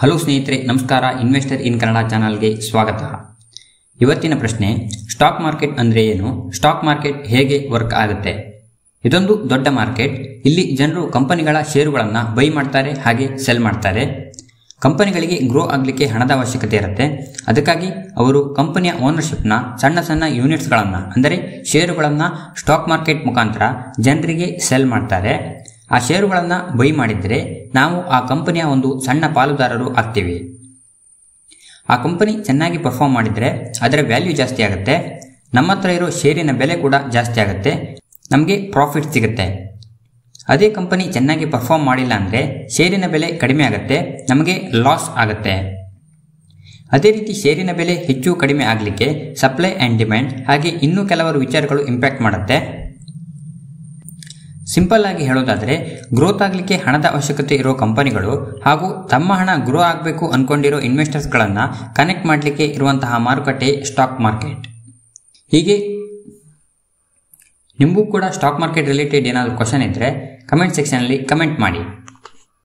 Hello ಸ್ನೇಹಿತರೆ, ನಮಸ್ಕಾರ. Investor ಇನ್ ಕನ್ನಡ ಚಾನಲ್ಗೆ ಸ್ವಾಗತ. ಇವತ್ತಿನ ಪ್ರಶ್ನೆ, ಸ್ಟಾಕ್ ಮಾರ್ಕೆಟ್ ಅಂದರೆ ಏನು? ಸ್ಟಾಕ್ ಮಾರ್ಕೆಟ್ ಹೇಗೆ ವರ್ಕ್ ಆಗುತ್ತೆ? ಇದೊಂದು ದೊಡ್ಡ ಮಾರ್ಕೆಟ್. ಇಲ್ಲಿ ಜನರು ಕಂಪನಿಗಳ ಷೇರುಗಳನ್ನು ಬೈ ಮಾಡ್ತಾರೆ, ಹಾಗೆ ಸೆಲ್ ಮಾಡ್ತಾರೆ. ಕಂಪನಿಗಳಿಗೆ ಗ್ರೋ ಆಗಲಿಕ್ಕೆ ಹಣದ ಅವಶ್ಯಕತೆ ಇರುತ್ತೆ. ಅದಕ್ಕಾಗಿ ಅವರು ಕಂಪನಿಯ ಓನರ್ಶಿಪ್ನ ಸಣ್ಣ ಸಣ್ಣ ಯೂನಿಟ್ಸ್ಗಳನ್ನು ಅಂದರೆ ಷೇರುಗಳನ್ನು ಸ್ಟಾಕ್ ಮಾರ್ಕೆಟ್ ಮುಖಾಂತರ ಜನರಿಗೆ ಸೆಲ್ ಮಾಡ್ತಾರೆ. ಆ ಷೇರುಗಳನ್ನು ಬೈ ಮಾಡಿದರೆ ನಾವು ಆ ಕಂಪನಿಯ ಒಂದು ಸಣ್ಣ ಪಾಲುದಾರರು ಆಗ್ತೀವಿ. ಆ ಕಂಪನಿ ಚೆನ್ನಾಗಿ ಪರ್ಫಾರ್ಮ್ ಮಾಡಿದರೆ ಅದರ ವ್ಯಾಲ್ಯೂ ಜಾಸ್ತಿ ಆಗುತ್ತೆ. ನಮ್ಮ ಹತ್ರ ಇರೋ ಷೇರಿನ ಬೆಲೆ ಕೂಡ ಜಾಸ್ತಿ ಆಗುತ್ತೆ, ನಮಗೆ ಪ್ರಾಫಿಟ್ ಸಿಗುತ್ತೆ. ಅದೇ ಕಂಪನಿ ಚೆನ್ನಾಗಿ ಪರ್ಫಾರ್ಮ್ ಮಾಡಿಲ್ಲ ಅಂದರೆ ಷೇರಿನ ಬೆಲೆ ಕಡಿಮೆ ಆಗುತ್ತೆ, ನಮಗೆ ಲಾಸ್ ಆಗುತ್ತೆ. ಅದೇ ರೀತಿ ಷೇರಿನ ಬೆಲೆ ಹೆಚ್ಚು ಕಡಿಮೆ ಆಗಲಿಕ್ಕೆ ಸಪ್ಲೈ ಆ್ಯಂಡ್ ಡಿಮ್ಯಾಂಡ್ ಹಾಗೆ ಇನ್ನೂ ಕೆಲವರು ವಿಚಾರಗಳು ಇಂಪ್ಯಾಕ್ಟ್ ಮಾಡುತ್ತೆ. ಸಿಂಪಲ್ ಆಗಿ ಹೇಳೋದಾದರೆ, ಗ್ರೋತ್ ಆಗಲಿಕ್ಕೆ ಹಣದ ಅವಶ್ಯಕತೆ ಇರೋ ಕಂಪನಿಗಳು ಹಾಗೂ ತಮ್ಮ ಹಣ ಗ್ರೋ ಆಗಬೇಕು ಅಂದ್ಕೊಂಡಿರೋ ಇನ್ವೆಸ್ಟರ್ಸ್ಗಳನ್ನು ಕನೆಕ್ಟ್ ಮಾಡಲಿಕ್ಕೆ ಇರುವಂತಹ ಮಾರುಕಟ್ಟೆ ಸ್ಟಾಕ್ ಮಾರ್ಕೆಟ್. ಹೀಗೆ ನಿಮಗೂ ಕೂಡ ಸ್ಟಾಕ್ ಮಾರ್ಕೆಟ್ ರಿಲೇಟೆಡ್ ಏನಾದರೂ ಕ್ವಶನ್ ಇದ್ದರೆ ಕಮೆಂಟ್ ಸೆಕ್ಷನಲ್ಲಿ ಕಮೆಂಟ್ ಮಾಡಿ.